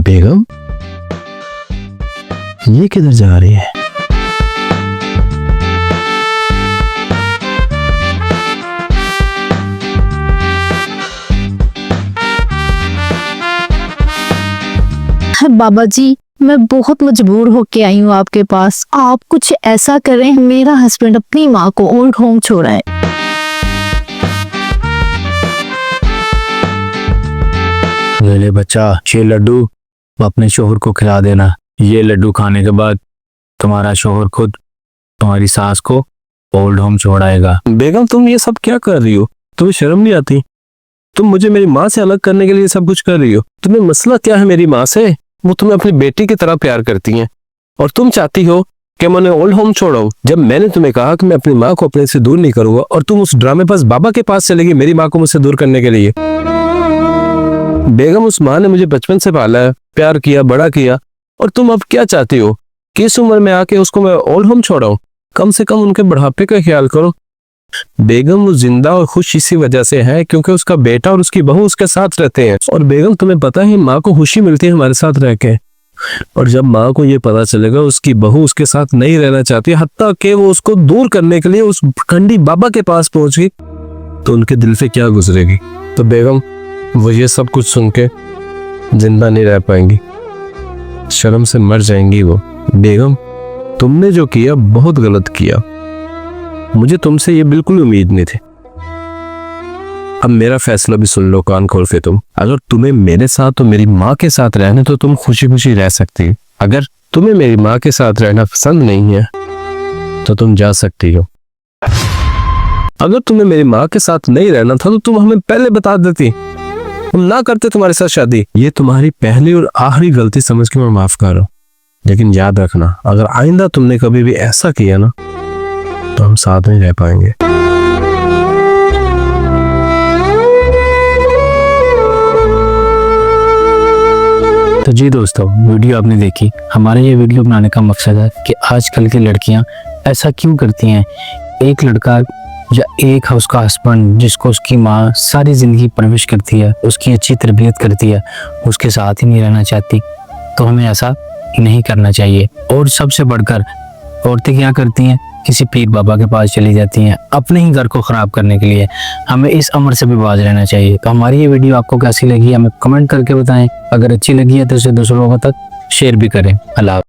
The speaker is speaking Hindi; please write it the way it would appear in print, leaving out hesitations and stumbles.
बेगम, ये किधर जा रही है? बाबा जी, मैं बहुत मजबूर होके आई हूँ आपके पास। आप कुछ ऐसा करें, मेरा हस्बैंड अपनी माँ को ओल्ड होम छोड़ाए। ले बच्चा, ये लड्डू अपने शोहर को खिला देना। ये लड्डू खाने के बाद तुम्हारा शोहर खुद तुम्हारी सास को ओल्ड होम छोड़ाएगा। बेगम, तुम ये सब क्या कर रही हो? तुम्हें शर्म नहीं आती? तुम मुझे मेरी माँ से अलग करने के लिए सब कुछ कर रही हो। तुम्हें मसला क्या है मेरी माँ से? वो तुम्हें अपनी बेटी की तरह प्यार करती हैं और तुम चाहती हो कि मैं उन्हें ओल्ड होम छोड़ाऊं। जब मैंने तुम्हें कहा कि मैं अपनी माँ को अपने से दूर नहीं करूंगा और तुम उस ड्रामे पास बाबा के पास चलेगी मेरी माँ को मुझसे दूर करने के लिए। बेगम, उस माँ ने मुझे बचपन से पाला है, प्यार किया, बड़ा किया, और तुम अब क्या चाहती हो कि इस उम्र में आके उसको मैं ओल्ड होम छोड़ाऊं? कम से कम उनके बुढ़ापे का ख्याल करो। बेगम, वो जिंदा और खुश इसी वजह से है क्योंकि उसका बेटा और उसकी बहू उसके साथ रहते हैं। और बेगम, तुम्हें पता है माँ को खुशी मिलती है हमारे साथ रह के, और जब माँ को ये पता चलेगा उसकी बहू उसके साथ नहीं रहना चाहती, हत्ता कि वो उसको दूर करने के लिए उस खंडी बाबा के पास पहुंच गई, तो उनके दिल से क्या गुजरेगी? तो बेगम, वो ये सब कुछ सुन के जिंदा नहीं रह पाएंगी, शर्म से मर जाएंगी वो। बेगम, तुमने जो किया बहुत गलत किया, मुझे तुमसे ये बिल्कुल उम्मीद नहीं थी। अब मेरा फैसला भी सुन लो कान खोल के तुम। अगर तुम्हें मेरे साथ तो मेरी माँ के साथ रहना तो तुम खुशी खुशी रह सकती हो। अगर तुम्हें मेरी माँ के साथ रहना पसंद नहीं है तो तुम जा सकती हो। अगर तुम्हें मेरी माँ के साथ नहीं रहना था तो तुम हमें पहले बता देती, हम ना करते तुम्हारे साथ शादी। ये तुम्हारी पहली और आखिरी गलती समझ के मैं माफ कर रहा हूं, लेकिन याद रखना अगर आइंदा तुमने कभी भी ऐसा किया ना तो हम साथ नहीं रह पाएंगे। तो जी दोस्तों, वीडियो आपने देखी। हमारे ये वीडियो बनाने का मकसद है कि आजकल की लड़कियां ऐसा क्यों करती हैं। एक लड़का या एक है उसका हस्बैंड जिसको उसकी माँ सारी जिंदगी परवरिश करती है, उसकी अच्छी तरबियत करती है, उसके साथ ही नहीं रहना चाहती, तो हमें ऐसा नहीं करना चाहिए। और सबसे बढ़कर औरतें क्या करती हैं, किसी पीर बाबा के पास चली जाती हैं अपने ही घर को ख़राब करने के लिए। हमें इस अमर से भी बाज रहना चाहिए। तो हमारी ये वीडियो आपको कैसी लगी हमें कमेंट करके बताएं। अगर अच्छी लगी है तो इसे दूसरों तक शेयर भी करें। अल्लाह।